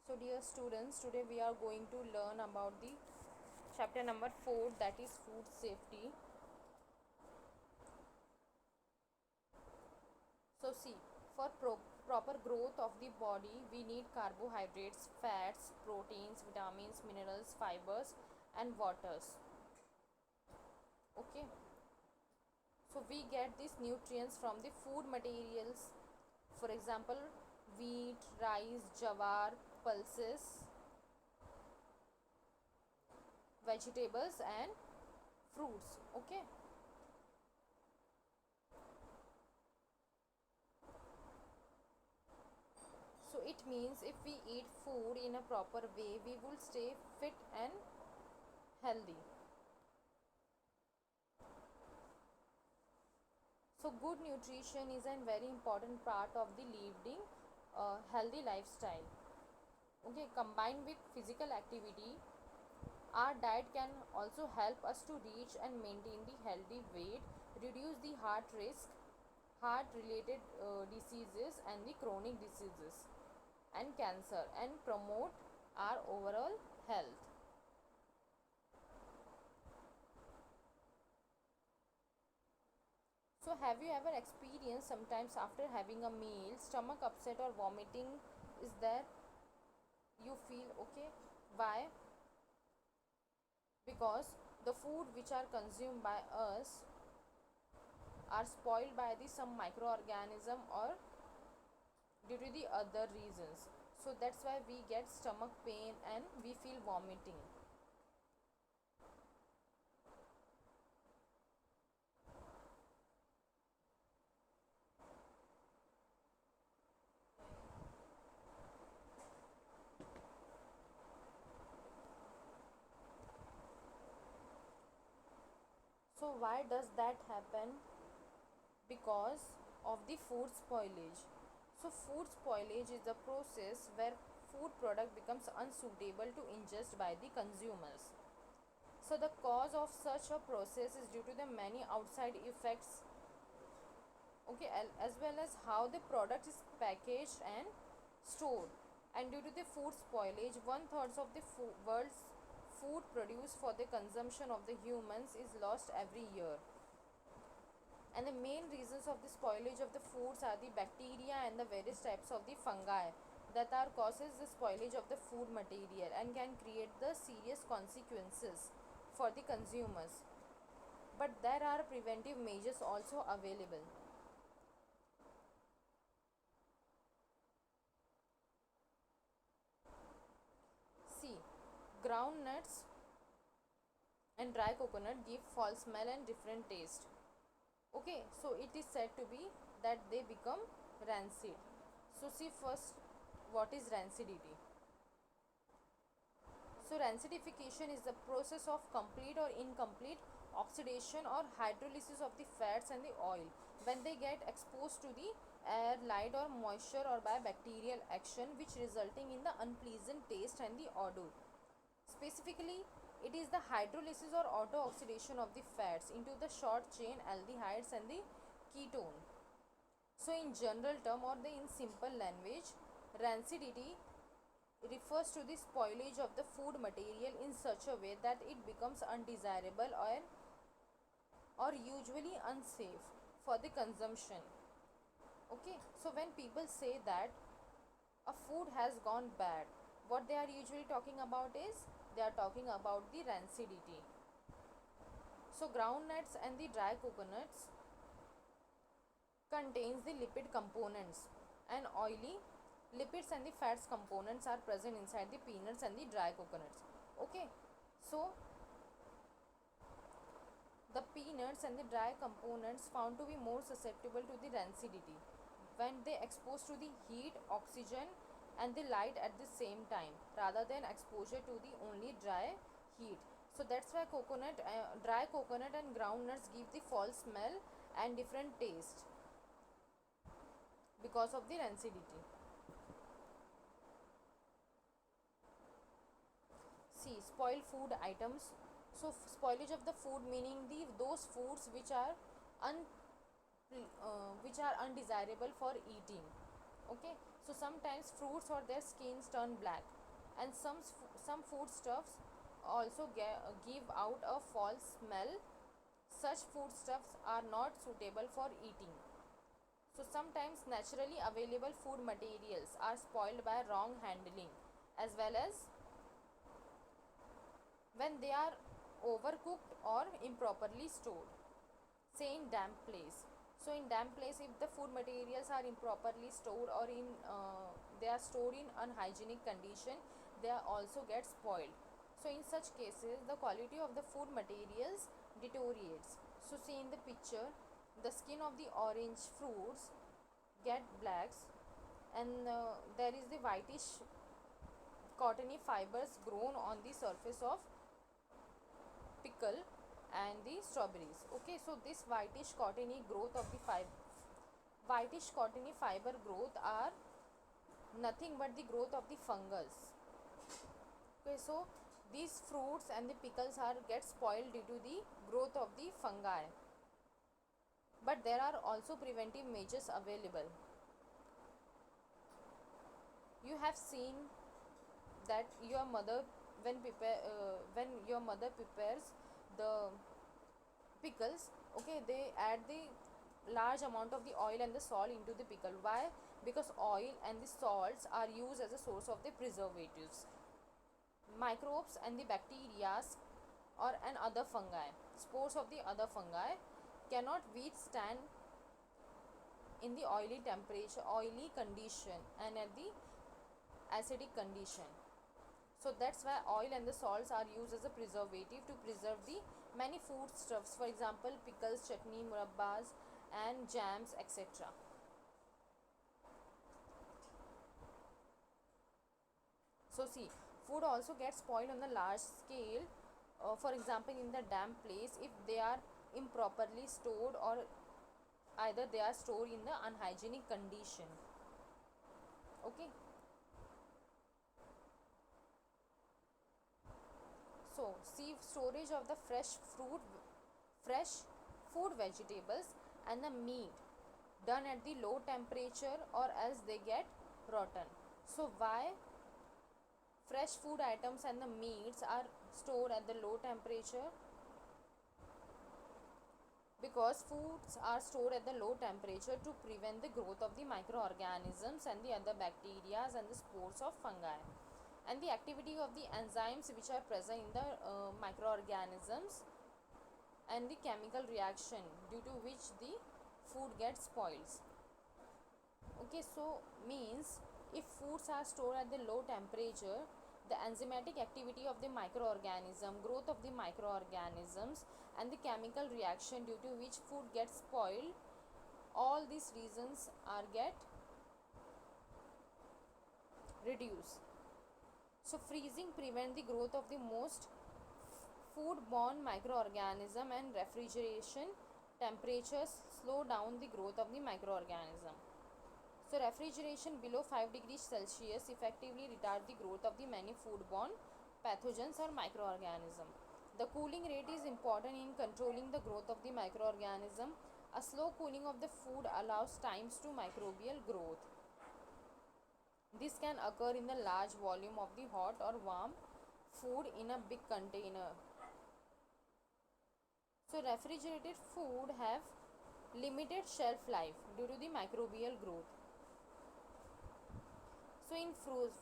So dear students, today we are going to learn about the chapter number 4, that is food safety. So see, for proper growth of the body we need carbohydrates, fats, proteins, vitamins, minerals, fibers and waters. Okay, so we get these nutrients from the food materials, for example wheat, rice, jawar, pulses, vegetables and fruits. Okay, so it means if we eat food in a proper way, we will stay fit and healthy. So good nutrition is a very important part of the leading healthy lifestyle. Okay, combined with physical activity, our diet can also help us to reach and maintain the healthy weight, reduce the heart risk, heart related diseases and the chronic diseases and cancer, and promote our overall health. So have you ever experienced sometimes after having a meal stomach upset or vomiting is there? You feel okay? Why? Because the food which are consumed by us are spoiled by the some microorganism or due to the other reasons. So that's why we get stomach pain and we feel vomiting. So why does that happen? Because of the food spoilage. So food spoilage is the process where food product becomes unsuitable to ingest by the consumers. So the cause of such a process is due to the many outside effects, okay, as well as how the product is packaged and stored. And due to the food spoilage, one third of the world's food produced for the consumption of the humans is lost every year. And the main reasons of the spoilage of the foods are the bacteria and the various types of the fungi that are causes the spoilage of the food material and can create the serious consequences for the consumers. But there are preventive measures also available. See, ground nuts and dry coconut give false smell and different taste. Okay, so it is said to be that they become rancid. So see first, what is rancidity? So rancidification is the process of complete or incomplete oxidation or hydrolysis of the fats and the oil when they get exposed to the air, light or moisture or by bacterial action, which resulting in the unpleasant taste and the odor. Specifically, it is the hydrolysis or auto-oxidation of the fats into the short chain aldehydes and the ketone. So in general term or the in simple language, rancidity refers to the spoilage of the food material in such a way that it becomes undesirable or usually unsafe for the consumption. Okay, so when people say that a food has gone bad, what they are usually talking about is they are talking about the rancidity. So groundnuts and the dry coconuts contains the lipid components, and oily lipids and the fats components are present inside the peanuts and the dry coconuts. Okay, so the peanuts and the dry components found to be more susceptible to the rancidity when they exposed to the heat, oxygen and the light at the same time rather than exposure to the only dry heat. So that's why dry coconut and ground nuts give the false smell and different taste because of the rancidity. See, spoiled food items. So spoilage of the food meaning the those foods which are undesirable for eating. Okay, So sometimes fruits or their skins turn black, and some foodstuffs also give out a false smell. Such foodstuffs are not suitable for eating. So sometimes naturally available food materials are spoiled by wrong handling, as well as when they are overcooked or improperly stored. Say in damp place. So in damp place, if the food materials are improperly stored or in they are stored in unhygienic condition, they are also get spoiled. So in such cases, the quality of the food materials deteriorates. So see in the picture, the skin of the orange fruits get blacks, and there is the whitish cottony fibers grown on the surface of pickle and the strawberries. Okay, so this whitish cottony fiber growth are nothing but the growth of the fungus. Okay, so these fruits and the pickles are get spoiled due to the growth of the fungi. But there are also preventive measures available. You have seen that your mother, when your mother prepares the pickles, okay, they add the large amount of the oil and the salt into the pickle. Why? Because oil and the salts are used as a source of the preservatives. Microbes and the bacteria or and other fungi, spores of the other fungi, cannot withstand in the oily condition and at the acidic condition. So that's why oil and the salts are used as a preservative to preserve the many foodstuffs, for example pickles, chutney, murabbas and jams, etc. So see, food also gets spoiled on the large scale, for example in the damp place, if they are improperly stored or either they are stored in the unhygienic condition. Okay, so see, storage of the fresh food, vegetables and the meat done at the low temperature or else they get rotten. So why fresh food items and the meats are stored at the low temperature? Because foods are stored at the low temperature to prevent the growth of the microorganisms and the other bacteria and the spores of fungi, and the activity of the enzymes which are present in the microorganisms, and the chemical reaction due to which the food gets spoils. Okay, so means if foods are stored at the low temperature, the enzymatic activity of the microorganism, growth of the microorganisms and the chemical reaction due to which food gets spoiled, all these reasons are get reduced. So freezing prevent the growth of the most food-borne microorganism, and refrigeration temperatures slow down the growth of the microorganism. So refrigeration below 5 degrees Celsius effectively retard the growth of the many foodborne pathogens or microorganisms. The cooling rate is important in controlling the growth of the microorganism. A slow cooling of the food allows times to microbial growth. This can occur in the large volume of the hot or warm food in a big container. So refrigerated food have limited shelf life due to the microbial growth. So in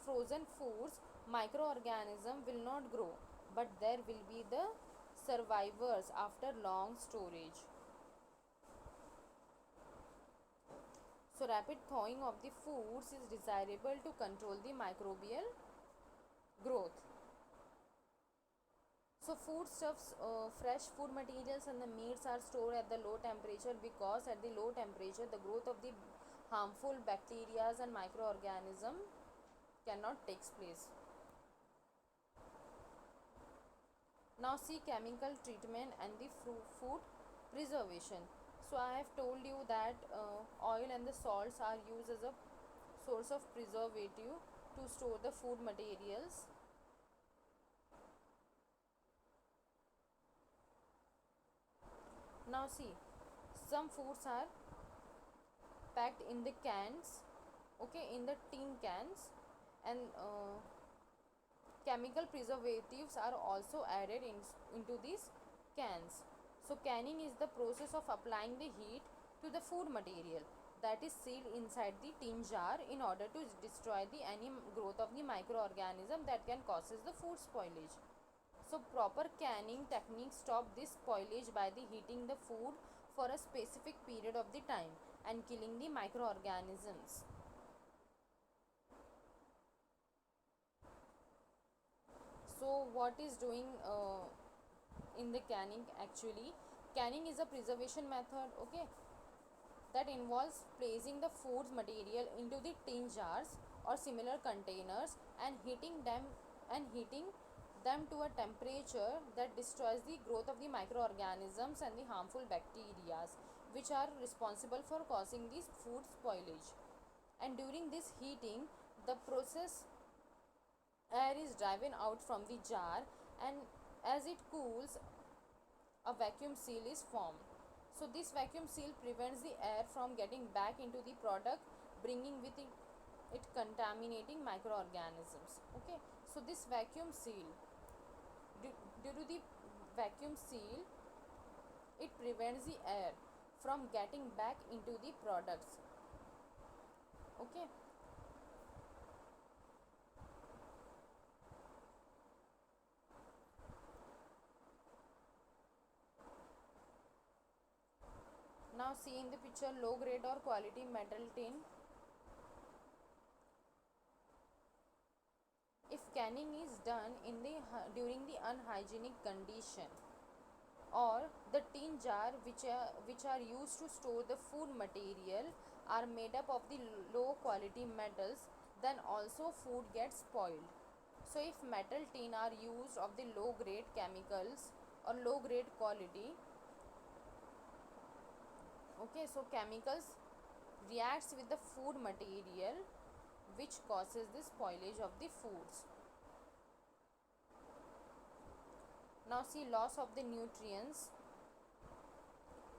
frozen foods, microorganism will not grow, but there will be the survivors after long storage. So rapid thawing of the foods is desirable to control the microbial growth. So foodstuffs, fresh food materials and the meats are stored at the low temperature because at the low temperature the growth of the harmful bacteria and microorganisms cannot take place. Now see chemical treatment and the food preservation. So I have told you that oil and the salts are used as a source of preservative to store the food materials. Now see, some foods are packed in the cans, okay, in the tin cans. And chemical preservatives are also added into these cans. So canning is the process of applying the heat to the food material that is sealed inside the tin jar in order to destroy the any growth of the microorganism that can causes the food spoilage. So proper canning techniques stop this spoilage by the heating the food for a specific period of the time and killing the microorganisms. So what is doing in the canning? Actually, canning is a preservation method, okay, that involves placing the food material into the tin jars or similar containers and heating them to a temperature that destroys the growth of the microorganisms and the harmful bacteria which are responsible for causing this food spoilage. And during this heating, the process air is driven out from the jar, and as it cools, a vacuum seal is formed. So this vacuum seal prevents the air from getting back into the product, bringing with it contaminating microorganisms. Okay, so this vacuum seal, due to the vacuum seal, it prevents the air from getting back into the products. Okay. Now see in the picture, low grade or quality metal tin. If canning is done in the during the unhygienic condition, or the tin jar which are used to store the food material are made up of the low quality metals, then also food gets spoiled. So if metal tin are used of the low grade chemicals or low grade quality, okay, so chemicals reacts with the food material which causes the spoilage of the foods. Now see loss of the nutrients.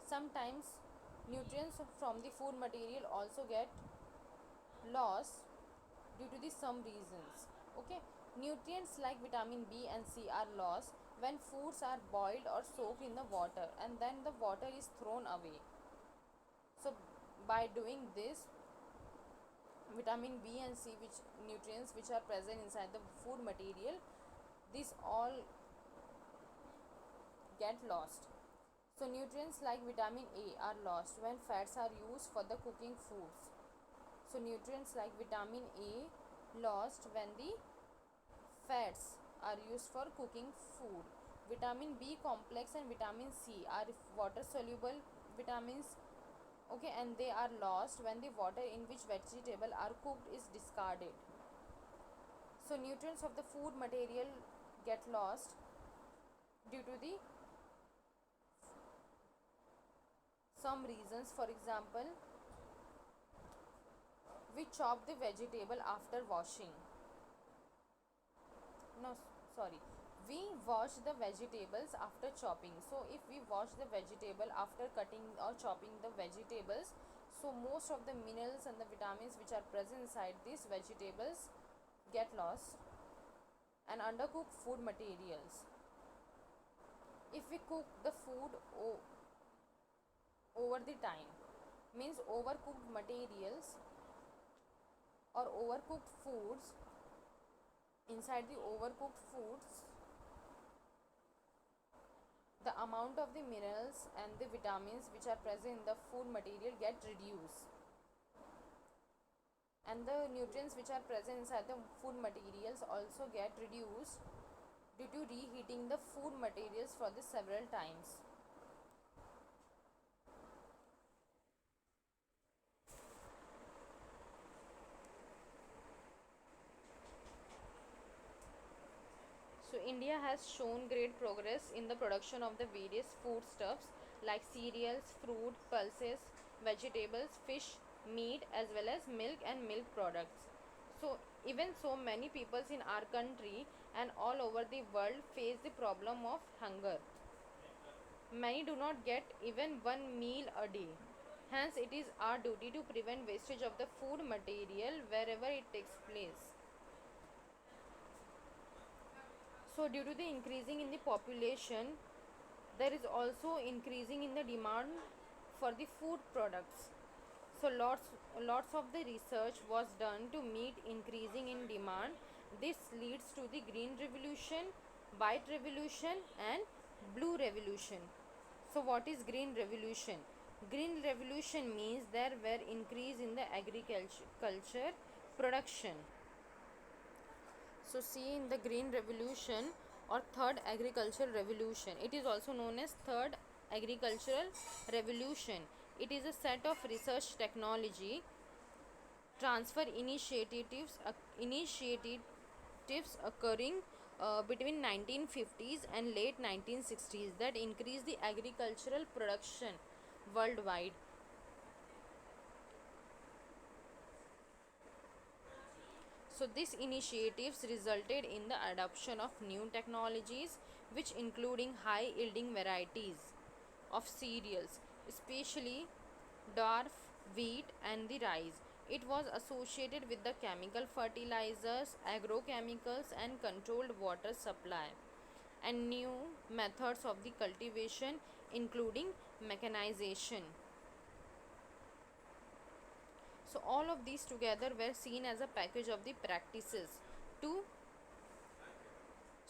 Sometimes nutrients from the food material also get lost due to the some reasons. Okay, nutrients like vitamin B and C are lost when foods are boiled or soaked in the water and then the water is thrown away. So by doing this, vitamin B and C, which nutrients which are present inside the food material, these all get lost. So nutrients like vitamin A are lost when fats are used for the cooking foods. So nutrients like vitamin A lost when the fats are used for cooking food. Vitamin B complex and vitamin C are water soluble vitamins, okay, and they are lost when the water in which vegetable are cooked is discarded. So nutrients of the food material get lost due to the some reasons. For example, we chop the vegetable after washing. No, sorry, we wash the vegetables after chopping. So if we wash the vegetable after cutting or chopping the vegetables, so most of the minerals and the vitamins which are present inside these vegetables get lost. And undercooked food materials, if we cook the food over the time, means overcooked materials or overcooked foods, inside the overcooked foods, the amount of the minerals and the vitamins which are present in the food material get reduced, and the nutrients which are present inside the food materials also get reduced due to reheating the food materials for the several times. So India has shown great progress in the production of the various foodstuffs like cereals, fruit, pulses, vegetables, fish, meat, as well as milk and milk products. So even so, many peoples in our country and all over the world face the problem of hunger. Many do not get even one meal a day. Hence, it is our duty to prevent wastage of the food material wherever it takes place. So, due to the increasing in the population, there is also increasing in the demand for the food products. So lots of the research was done to meet increasing in demand. This leads to the green revolution, white revolution and blue revolution. So what is green revolution? Green revolution means there were increase in the agriculture production. So see, in the green revolution or third agricultural revolution, it is also known as third agricultural revolution. It is a set of research technology transfer initiatives occurring between 1950s and late 1960s that increase the agricultural production worldwide. So these initiatives resulted in the adoption of new technologies which including high yielding varieties of cereals, especially dwarf wheat and the rice. It was associated with the chemical fertilizers, agrochemicals and controlled water supply and new methods of the cultivation including mechanization. So all of these together were seen as a package of the practices to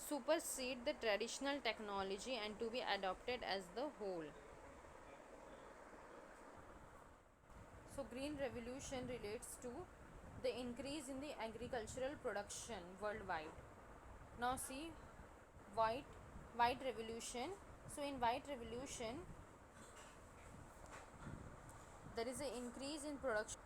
supersede the traditional technology and to be adopted as the whole. So green revolution relates to the increase in the agricultural production worldwide. Now see, white white revolution. So in white revolution there is an increase in production.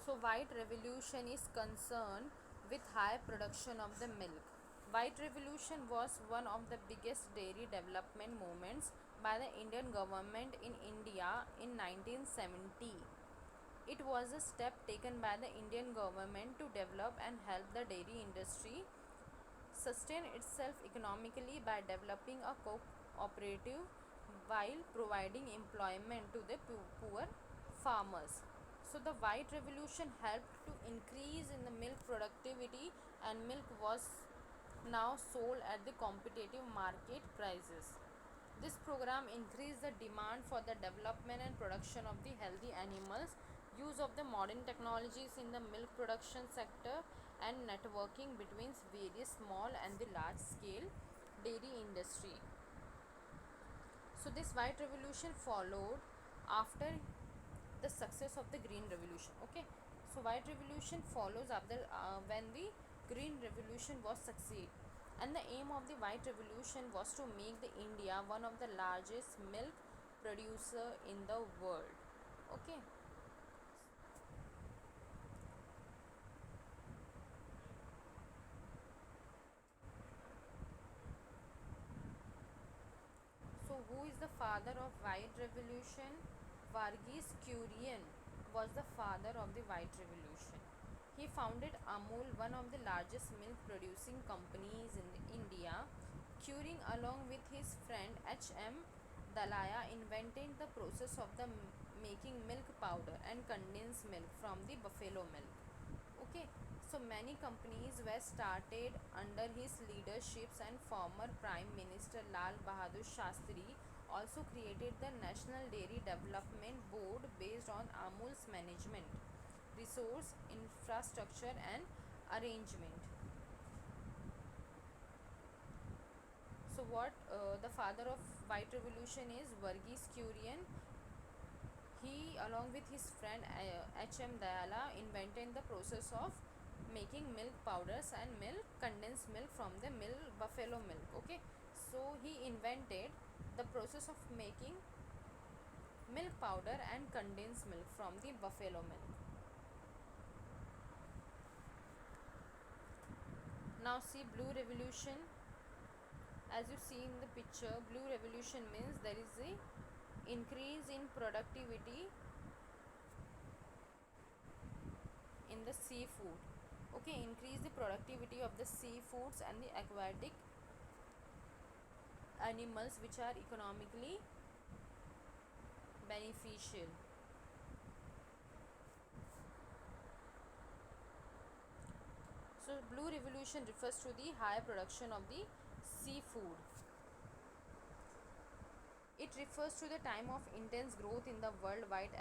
So white revolution is concerned with high production of the milk. White revolution was one of the biggest dairy development movements by the Indian government in India in 1970. It was a step taken by the Indian government to develop and help the dairy industry sustain itself economically by developing a cooperative while providing employment to the poor farmers. So the white revolution helped to increase in the milk productivity and milk was now sold at the competitive market prices. This program increased the demand for the development and production of the healthy animals, use of the modern technologies in the milk production sector, and networking between various small and the large scale dairy industry. So this white revolution followed after the success of the green revolution. Okay, so white revolution follows after when the green revolution was succeed, and the aim of the white revolution was to make the India one of the largest milk producer in the world. Okay, so who is the father of white revolution? Varghese Kurian was the father of the white revolution. He founded Amul, one of the largest milk producing companies in India. Curing, along with his friend H.M. Dalaya, invented the process of the making milk powder and condensed milk from the buffalo milk. Okay, so many companies were started under his leaderships, and former Prime Minister Lal Bahadur Shastri also created the National Dairy Development Board based on Amul's management, resource, infrastructure and arrangement. So what the father of white revolution is Varghese Kurian. He, along with his friend H.M. Dayala, invented the process of making milk powders and milk, condensed milk from the milk, buffalo milk. Okay, so he invented the process of making milk powder and condensed milk from the buffalo milk. Now see blue revolution. As you see in the picture, blue revolution means there is a increase in productivity in the seafood. Okay, increase the productivity of the seafoods and the aquatic animals which are economically beneficial. So blue revolution refers to the high production of the seafood. It refers to the time of intense growth in the worldwide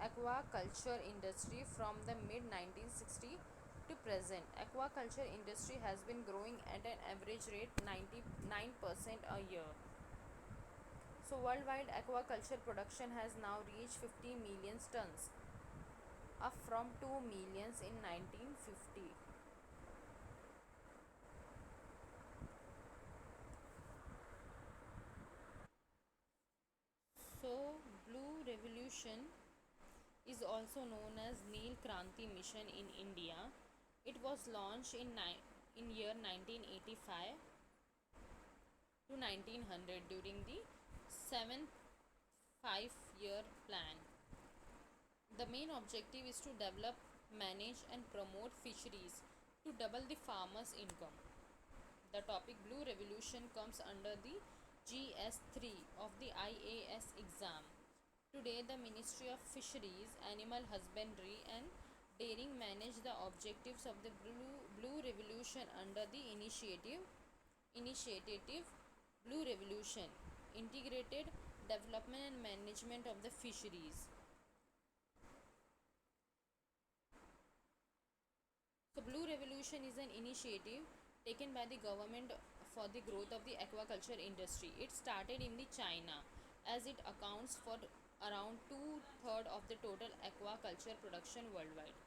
aquaculture industry from the mid 1960 to present. Aquaculture industry has been growing at an average rate 99% a year. So worldwide aquaculture production has now reached 50 million tons, up from 2 millions in 1950. So blue revolution is also known as Neel Kranti Mission in India. It was launched in year 1985 to 1900 during the 7th 5-year plan. The main objective is to develop, manage and promote fisheries to double the farmers' income. The topic Blue Revolution comes under the GS3 of the IAS exam. Today, the Ministry of Fisheries, Animal Husbandry and Dairying manage the objectives of the Blue Revolution under the initiative Blue Revolution, Integrated Development and Management of the Fisheries. So, Blue Revolution is an initiative taken by the government for the growth of the aquaculture industry. It started in the China as it accounts for around two-thirds of the total aquaculture production worldwide.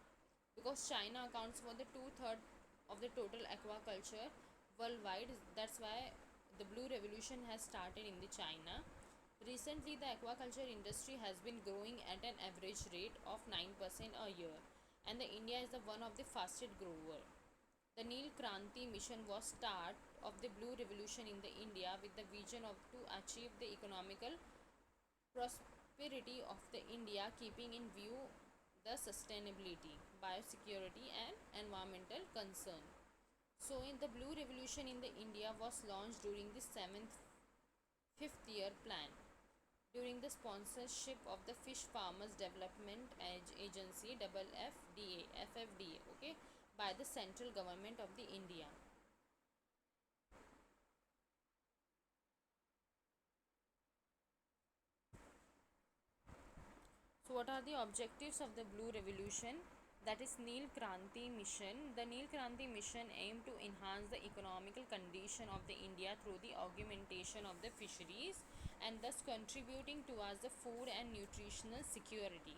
Because China accounts for the two-thirds of the total aquaculture worldwide, that's why the Blue Revolution has started in the China. Recently, the aquaculture industry has been growing at an average rate of 9% a year, and the India is the one of the fastest grower. The Neel Kranti mission was start of the Blue Revolution in the India with the vision of to achieve the economical prosperity of the India, keeping in view the sustainability, biosecurity and environmental concern. So in the Blue Revolution in the India was launched during the 7th 5th year plan during the sponsorship of the Fish Farmers Development Agency FFDA, okay, by the central government of the India. So what are the objectives of the Blue Revolution? That is Neel Kranti Mission. The Neel Kranti Mission aimed to enhance the economical condition of the India through the augmentation of the fisheries and thus contributing towards the food and nutritional security.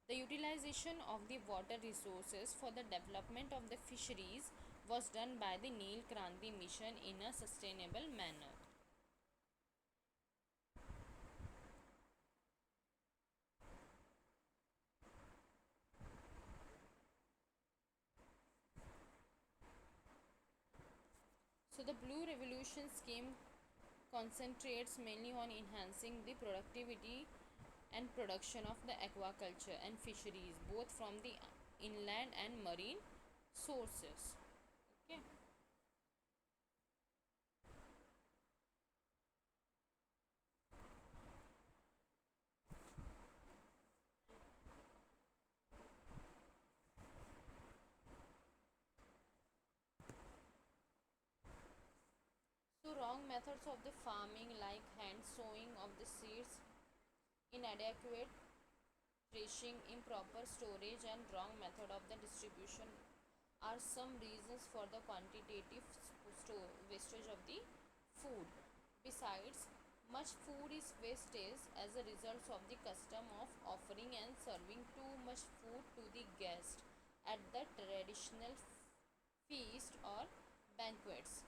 The utilization of the water resources for the development of the fisheries was done by the Neel Kranti Mission in a sustainable manner. So the Blue Revolution scheme concentrates mainly on enhancing the productivity and production of the aquaculture and fisheries both from the inland and marine sources. Okay. So wrong methods of the farming like hand sowing of the seeds, inadequate threshing, improper storage and wrong method of the distribution are some reasons for the quantitative wastage of the food. Besides, much food is wasted as a result of the custom of offering and serving too much food to the guest at the traditional feast or banquets.